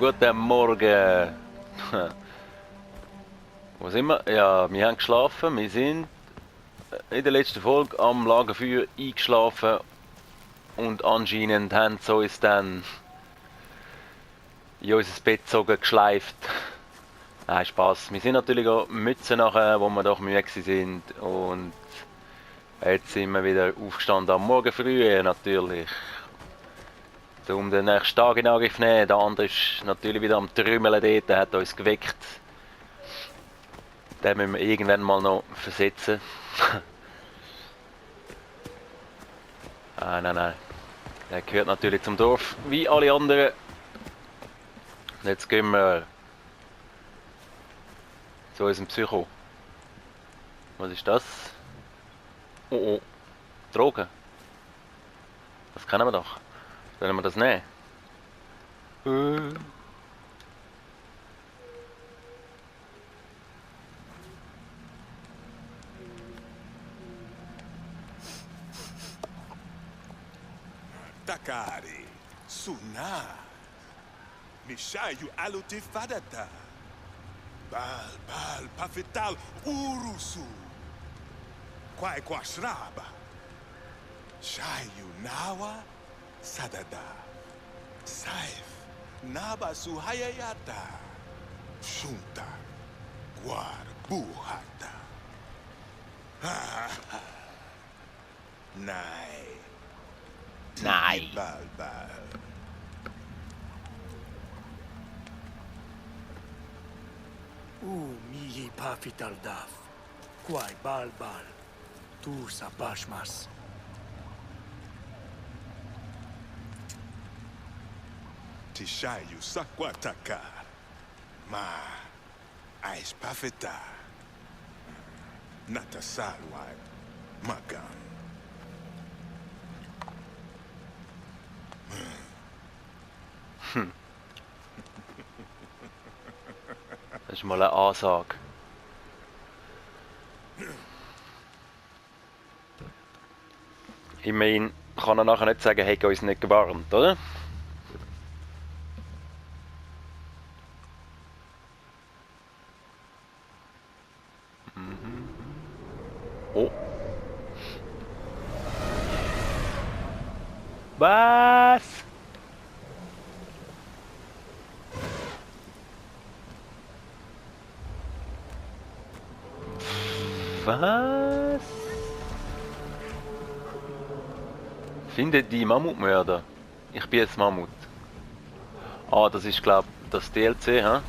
guten Morgen. Wo sind wir? Ja, wir haben geschlafen. Wir sind in der letzten Folge am Lagerfeuer eingeschlafen und anscheinend haben sie uns dann in unser Bett gezogen, geschleift. Nein, Spaß. Wir sind natürlich auch Mützen nachher, wo wir doch müde sind, und jetzt sind wir wieder aufgestanden am Morgen früh natürlich. Um den nächsten Tag in Angriff zu nehmen. Der andere ist natürlich wieder am Trümmeln dort, der hat uns geweckt. Den müssen wir irgendwann mal noch versetzen. Nein. Der gehört natürlich zum Dorf, wie alle anderen. Jetzt gehen wir zu unserem Psycho. Was ist das? Oh, Drogen. Das kennen wir doch. Sollen wir das nehmen? Takari, Suna, Mishayu Aluti Fadata, Bal, Pafetal, Urusu, Kwai Kwashraba, Shayu Nawa, Sadada, Saif, Naba Suhayayata, Shunta, Gwar Buhata, Nai. Nein. Bal. Mihi Pafitaldaf, Kwai Bal, Tu Sabashmas. Tishayu Sakwataka, Ma, Ais Pafeta, Natasalwai, Magam. Das ist mal eine Ansage. Immerhin kann er nachher nicht sagen, hätte uns nicht gewarnt, oder? Oh. Was? Was? Findet die Mammutmörder. Ich bin jetzt Mammut. Ah, das ist, glaube ich, das DLC, hä?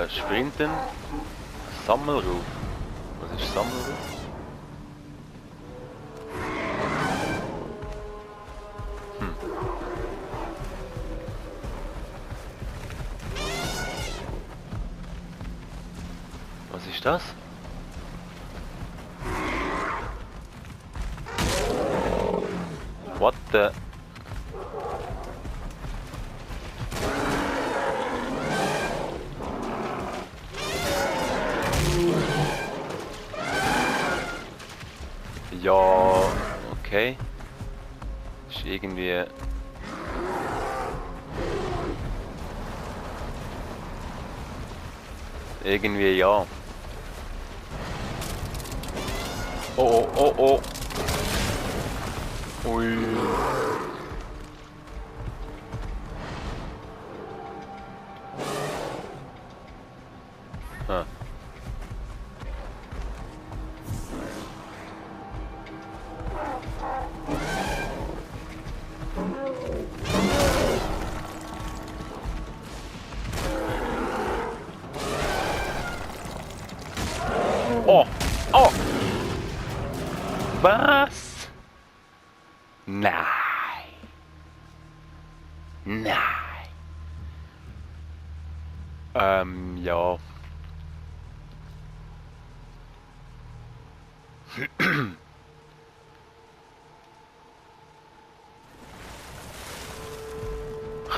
Sprinten. Sammelruf. Was ist Sammelruf? Was ist das? What the... Ja, okay. Ist irgendwie... Irgendwie ja. Oh. Ui. Ah. Oh! Was? Nein. Ja. Ich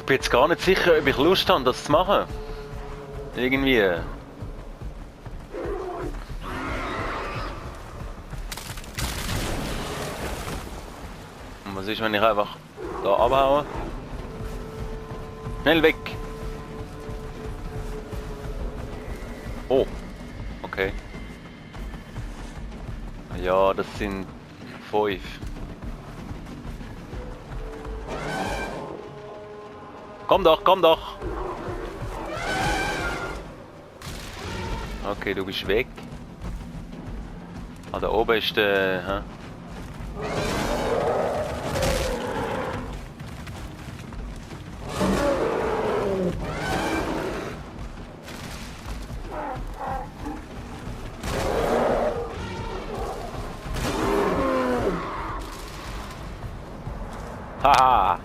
bin jetzt gar nicht sicher, ob ich Lust habe, das zu machen. Irgendwie. Was ist, wenn ich einfach da abhaue? Schnell weg! Oh, okay. Ja, das sind 5. Komm doch, komm doch! Okay, du bist weg. Ah, da oben ist der... Hä? Haha!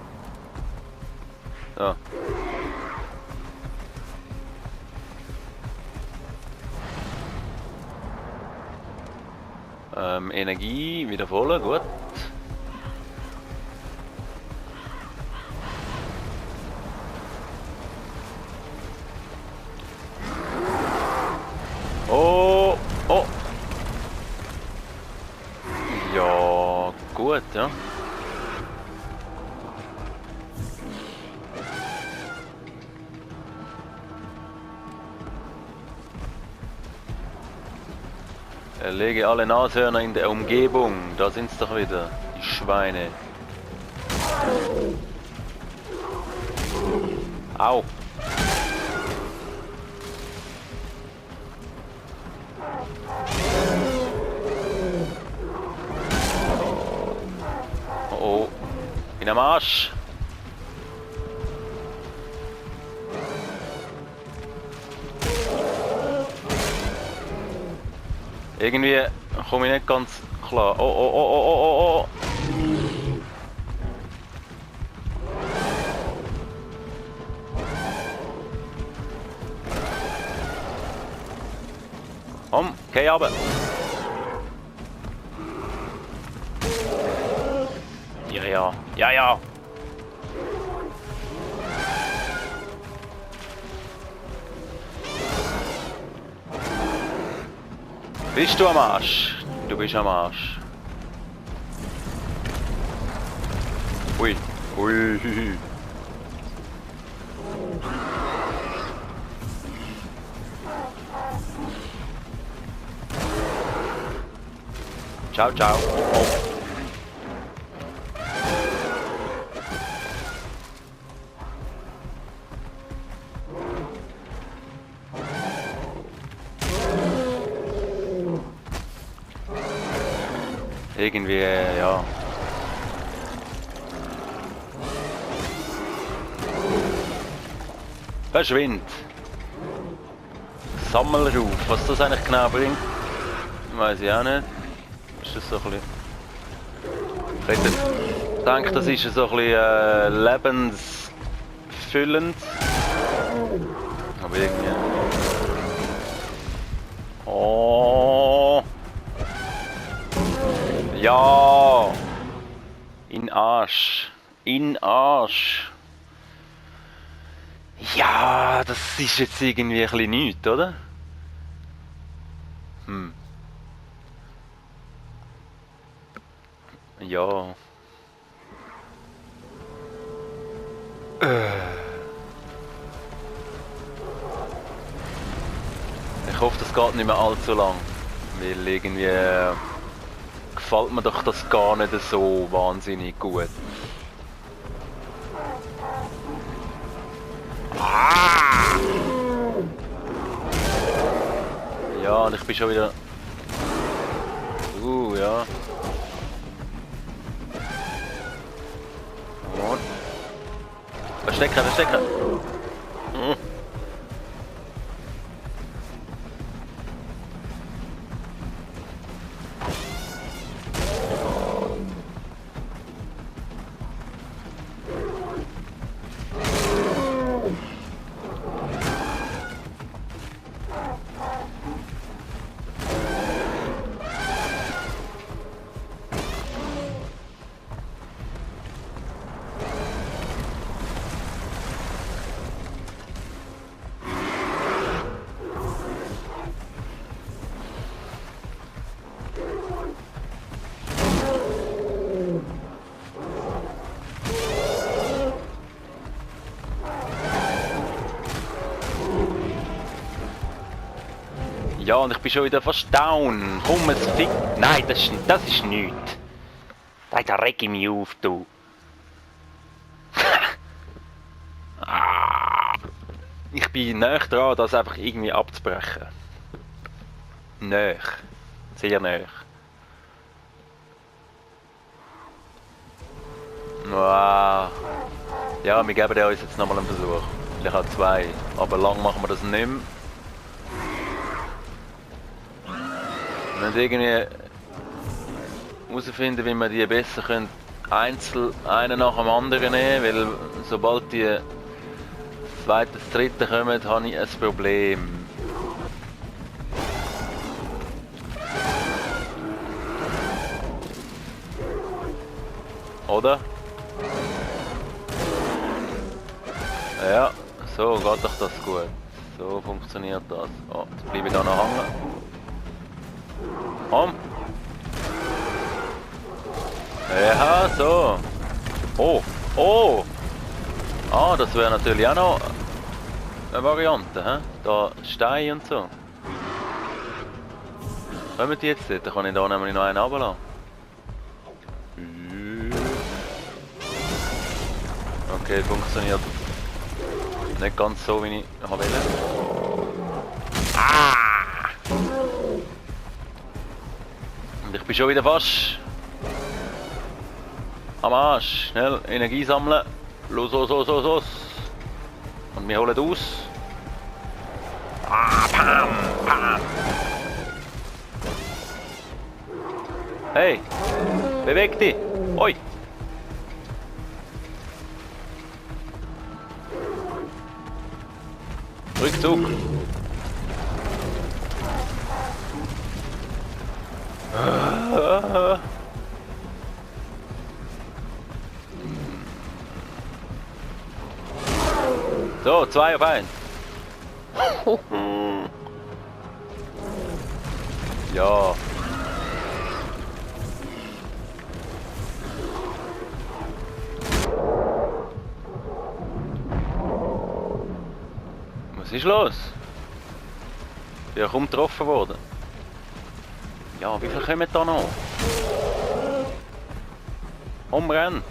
So. Energie wieder voll, gut. Oh, oh. Ja, gut, ja. Erlege alle Nashörner in der Umgebung. Da sind's doch wieder, die Schweine. Au. Oh, oh. Bin am Arsch. Irgendwie komme ich nicht ganz klar. Oh, oh, oh, oh, oh, oh, oh. Komm, geh runter. Ja, ja, ja, ja. Bist du am Arsch? Du bist am Arsch. Ui, ui. Ciao, ciao. Oh. Irgendwie, ja. Verschwind! Sammelruf, was das eigentlich genau bringt, weiß ich auch nicht. Ist das so ein bisschen... Ich hätte gedacht, das ist so ein bisschen lebensfüllend. Aber irgendwie... Oh! Ja! In Arsch! In Arsch! Ja, das ist jetzt irgendwie ein bisschen nichts, oder? Hm. Ja. Ich hoffe, das geht nicht mehr allzu lang. Weil irgendwie gefällt mir doch das gar nicht so wahnsinnig gut. Ja, und ich bin schon wieder... ja. Und... Verstecken, verstecken! Hm. Ja, und ich bin schon wieder fast down. Komm, es fick... Nein, das ist nichts. Da reg ich mich auf, du. Ich bin näher dran, das einfach irgendwie abzubrechen. Näher. Sehr näher. Wow. Ja, wir geben uns jetzt nochmal einen Versuch. Ich habe 2. Aber lang machen wir das nicht mehr. Wir müssen irgendwie herausfinden, wie wir die besser können, einzeln einen nach dem anderen nehmen, weil sobald die zweite, dritte kommen, habe ich ein Problem. Oder? Ja, so geht doch das gut. So funktioniert das. Oh, jetzt bleibe ich da noch hängen. Komm! Ja, so. Oh, oh! Ah, das wäre natürlich auch noch eine Variante, hä? Da Steine und so. Kommen die jetzt nicht? Dann kann ich da nämlich noch einen runterlassen. Okay, funktioniert nicht ganz so, wie ich wollte. Ah! Und ich bin schon wieder fast am Arsch. Schnell Energie sammeln. Los, los, los, los, los. Und wir holen aus. Ah, pam, pam. Hey, beweg dich. Oi. Rückzug. So, 2 auf 1. Ja. Was ist los? Ich bin ja kaum getroffen worden. Ja, wie viel kommen da noch? Umrennen!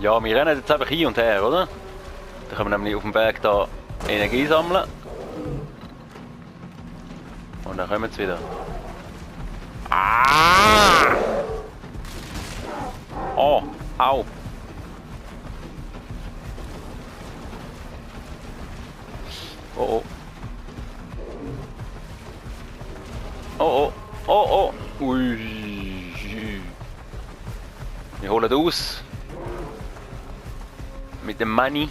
Ja, wir rennen jetzt einfach hin und her, oder? Dann können wir nämlich auf dem Weg da Energie sammeln. Und dann kommen sie wieder. Ah! Oh, au! Oh oh. Oh oh. Oh oh. Ui. Wir holen aus. Mit dem Money.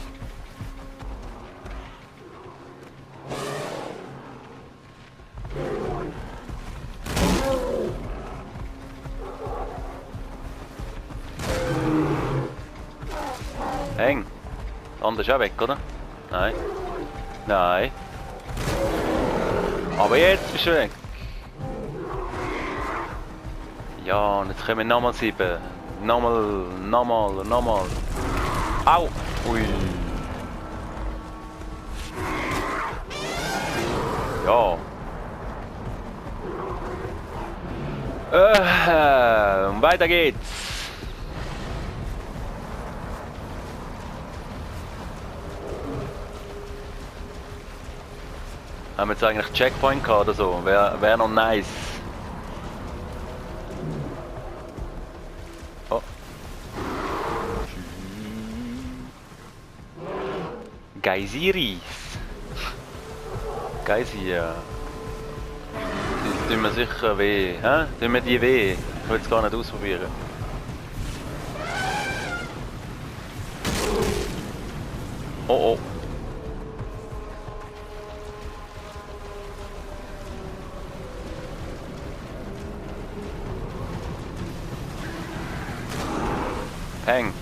Häng. Anders ist auch weg, oder? Nein. Nein. Aber jetzt bist du weg. Ja, und jetzt kommen nochmal 7. Nochmal. Au! Ui. Ja. Und weiter geht's. Haben wir jetzt eigentlich Checkpoint gehabt oder so? Wär noch nice. Oh. Geysiris. Geysir. Die tun mir sicher weh. Hä? Tun mir die weh? Ich will es gar nicht ausprobieren. Oh oh. Häng.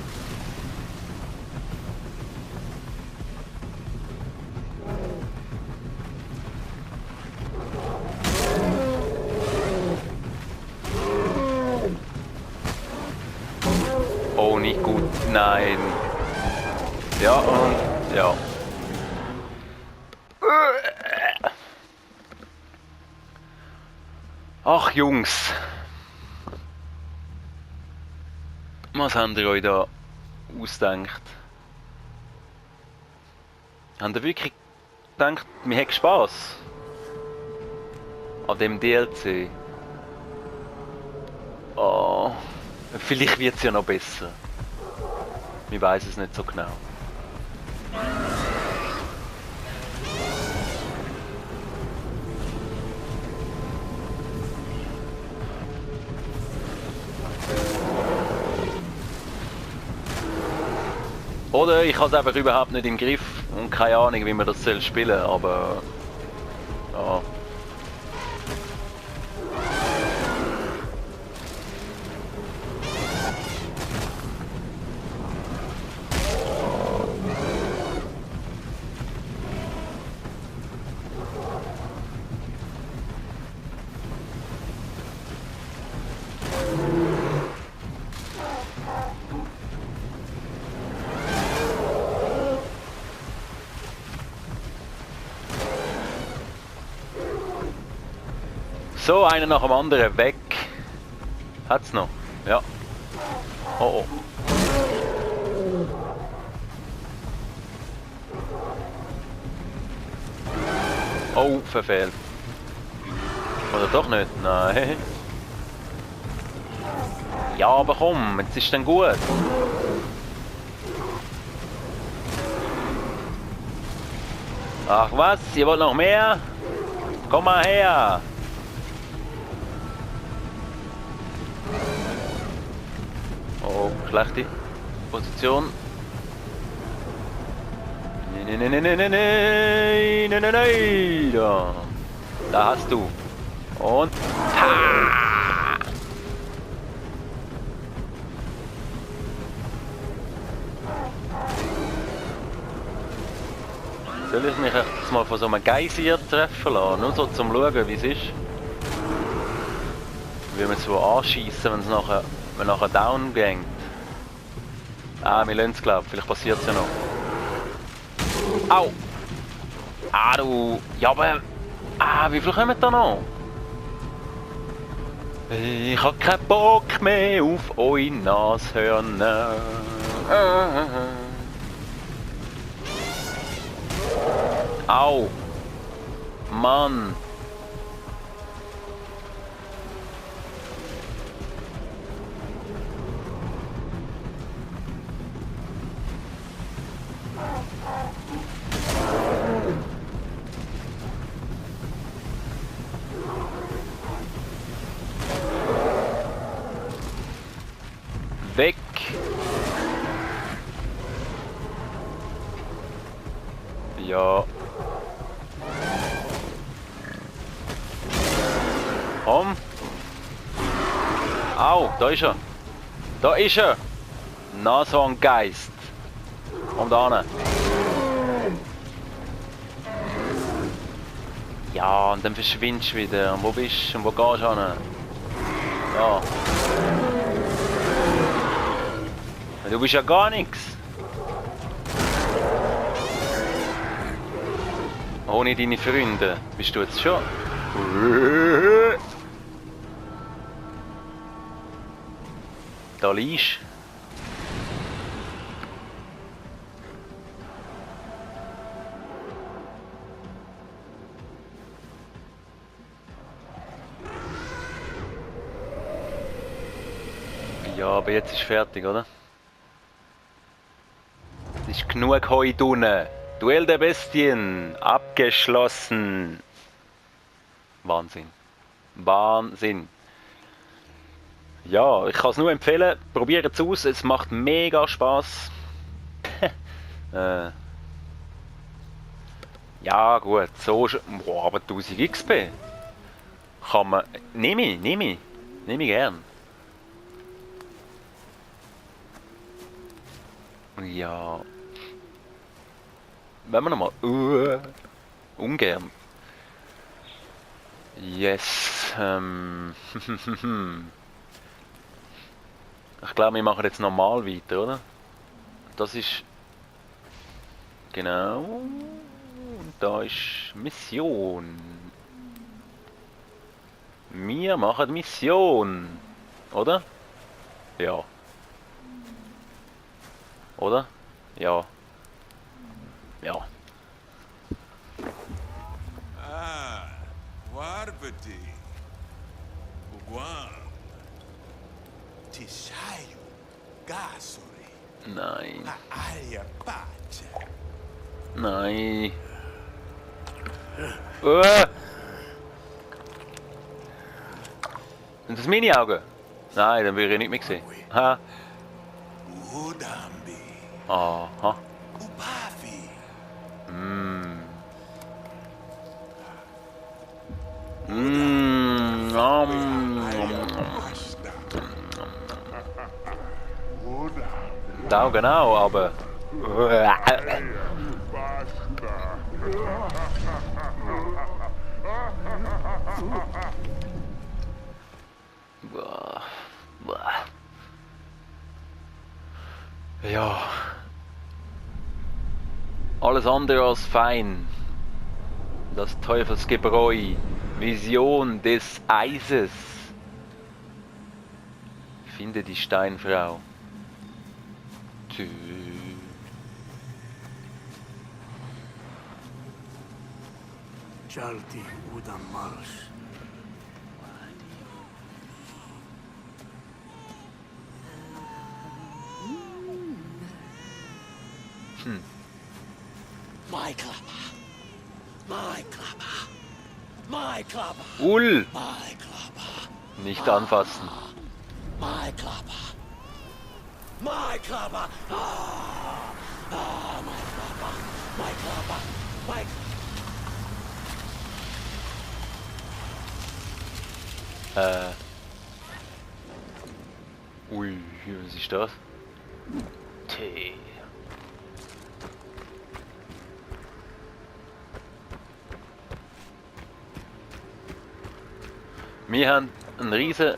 Nein. Ja, und ja. Ach Jungs. Was habt ihr euch da ausgedacht? Habt ihr wirklich gedacht, wir hätten Spass an dem DLC? Oh, vielleicht wird es ja noch besser. Ich weiß es nicht so genau. Oder ich habe es einfach überhaupt nicht im Griff und keine Ahnung, wie man das soll spielen, aber ja. So, einer nach dem anderen weg. Hat's noch? Ja. Oh oh. Oh, verfehlt. Oder doch nicht? Nein. Ja, aber komm, jetzt ist dann gut. Ach was, ihr wollt noch mehr? Komm mal her. Oh, schlechte Position. Nein, nein, nein, nein, nein, nein, nein, nein, nein, da. Da hast du. Und. Ha! Soll ich mich jetzt mal von so einem Geysir treffen lassen? Nur so zum Schauen, wie es ist. Wie wir so anschießen, wenn es nachher down geht. Ah, wir lassen es glauben, vielleicht passiert es ja noch. Au! Ah, du! Ja, aber... Ah, wie viel kommen da noch? Ich hab keinen Bock mehr auf eure Nashörner. Au! Mann! Weg! Ja. Komm! Au, da ist er! Da ist er! Na, so ein Geist! Komm da hin! Ja, und dann verschwindest du wieder. Und wo bist du? Und wo gehst du hin? Ja. Du bist ja gar nichts. Ohne deine Freunde bist du jetzt schon. Da liegst du. Ja, aber jetzt ist fertig, oder? Es ist genug Heu drinnen. Duell der Bestien abgeschlossen. Wahnsinn. Wahnsinn. Ja, ich kann es nur empfehlen. Probiert es aus. Es macht mega Spaß. Ja gut, so schon. Boah, aber 1000 XP. Kann man. Nehme ich gern. Ja. Wenn wir nochmal. Ungern. Yes. Ich glaube, wir machen jetzt normal weiter, oder? das ist... Genau. Und da ist Mission. Wir machen Mission. Oder? Ja. Oder? Ja. Ja. Ah, Warbati. Uguan. Tishayu. Gasuri. Nein. Alia Pace. Nein. Sind das meine Augen? Nein, dann würde ich nicht mehr sehen. Ha. Udambi. Aha. Upafi. Mm. Mm. Die Augen auch, aber... Boah. Boah. Ja. Alles andere als fein. Das Teufelsgebräu. Vision des Eises. Finde die Steinfrau. Tschüss. Jalti Udam Marsh. My Klapper. My Klapper. My Klapper. Ull! My Klapper. Nicht anfassen. My Klapper. My Klapper. Ah, my Klapper. My Klapper. My... Ui, was ist das? Tee. Wir haben einen riesen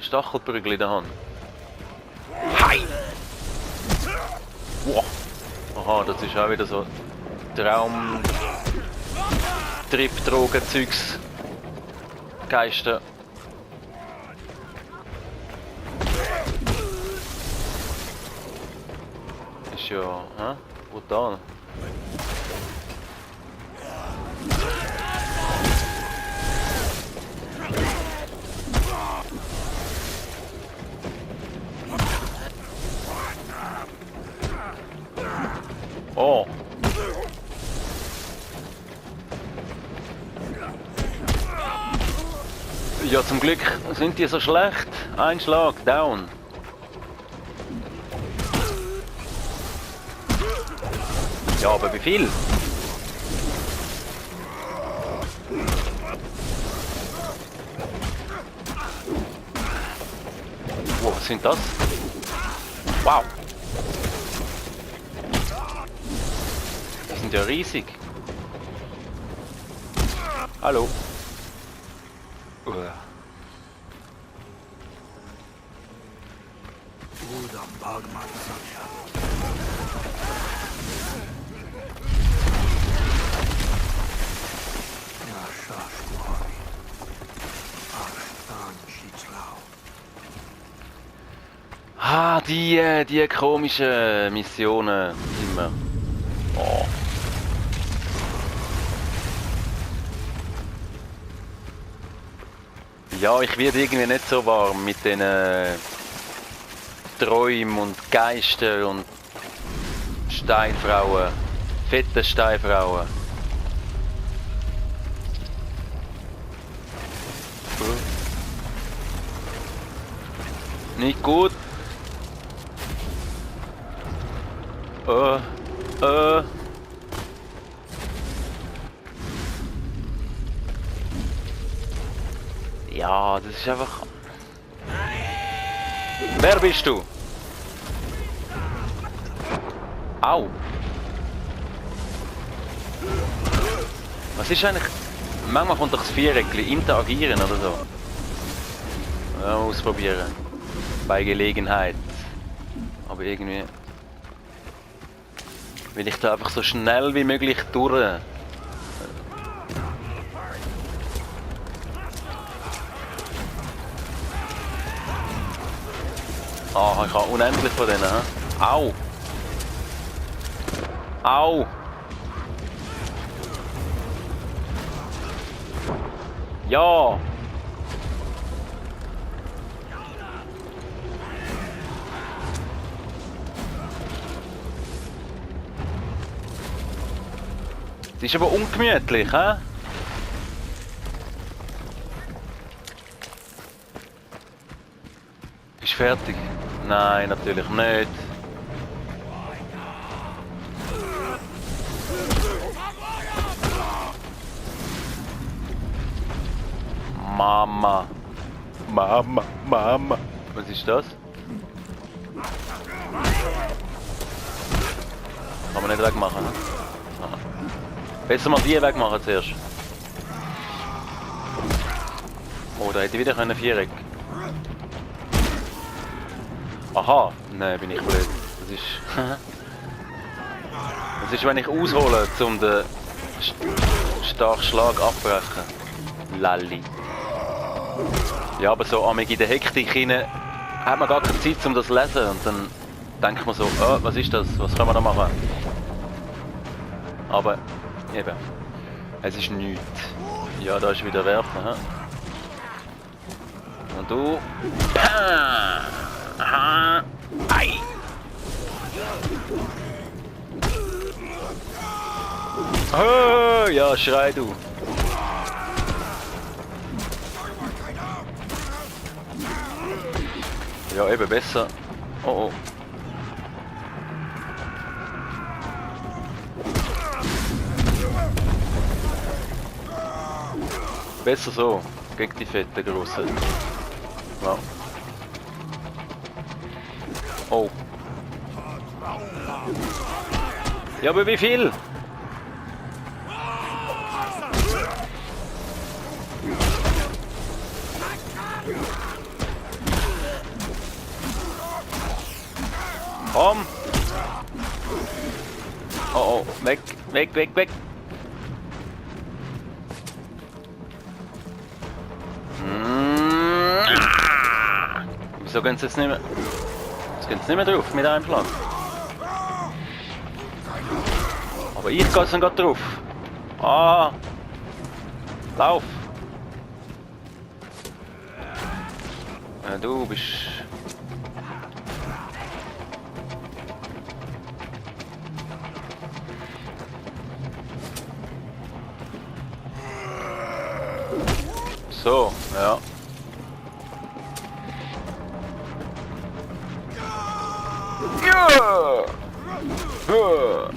Stachelprügel in der Hand. Hi! Wow! Aha, das ist auch wieder so Traum... Trip, Drogen, Zeugs... Geister. Ist ja... Hä? Brutal. Oh! Ja, zum Glück sind die so schlecht. Ein Schlag, down. Ja, aber wie viel? Wow, was sind das? Wow! Die sind ja riesig. Hallo. Udam Bagman Samya. Ja, Shashkuhari. Ashtan Shitslau. Ah, die komischen Missionen immer. Oh. Ja, ich werde irgendwie nicht so warm mit den Träumen und Geistern und Steinfrauen. Fette Steinfrauen. Nicht gut. Ja, das ist einfach... Wer bist du? Au! Was ist eigentlich... Manchmal kommt doch das Viereckli, interagieren oder so. Ja, ausprobieren. Bei Gelegenheit. Aber irgendwie... Will ich da einfach so schnell wie möglich durch. Ah, ich habe unendlich von denen, hä? Au! Au! Ja! Es ist aber ungemütlich, hä? Ist fertig? Nein, natürlich nicht. Mama. Mama, Mama. Was ist das? Kann man nicht wegmachen, ne? Ah. Besser mal die wegmachen zuerst. Oh, da hätte ich wieder können Viereck. Aha, nein, bin ich blöd. Das ist. Das ist, wenn ich aushole, um den starken Schlag abbrechen. Lalli. Ja, aber so in der Hektik rein hat man gar keine Zeit, um das zu lesen. Und dann denkt man so, oh, was ist das? Was können wir da machen? Aber eben, es ist nichts. Ja, da ist wieder Werfen. He? Und du. Aha. Ei. Oh, ja, schrei du. Ja, eben besser. Oh oh. Besser so, gegen die fette Grosse. Ja. Oh. Ja, aber wie viel? Komm! Oh oh, weg, weg, weg, weg! Wieso gehen sie jetzt nicht mehr? Jetzt gehen sie nicht mehr drauf mit einem Schlag. Aber ich gehe dann gerade drauf. Ah! Lauf! Ja, du bist. So, ja. Ja! Ja!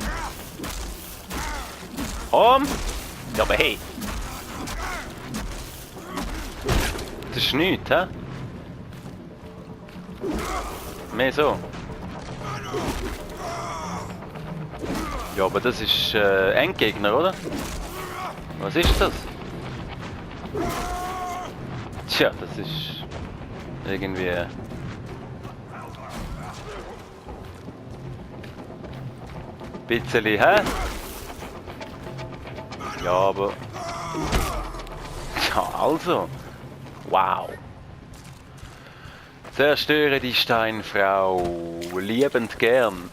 Komm! Ja, aber hey! Das ist nichts, hä? Mehr so. Ja, aber das ist Endgegner, oder? Was ist das? Tja, das ist irgendwie. Bisschen, hä? Ja, aber. Ja, also. Wow. Zerstöre die Steinfrau liebend gern.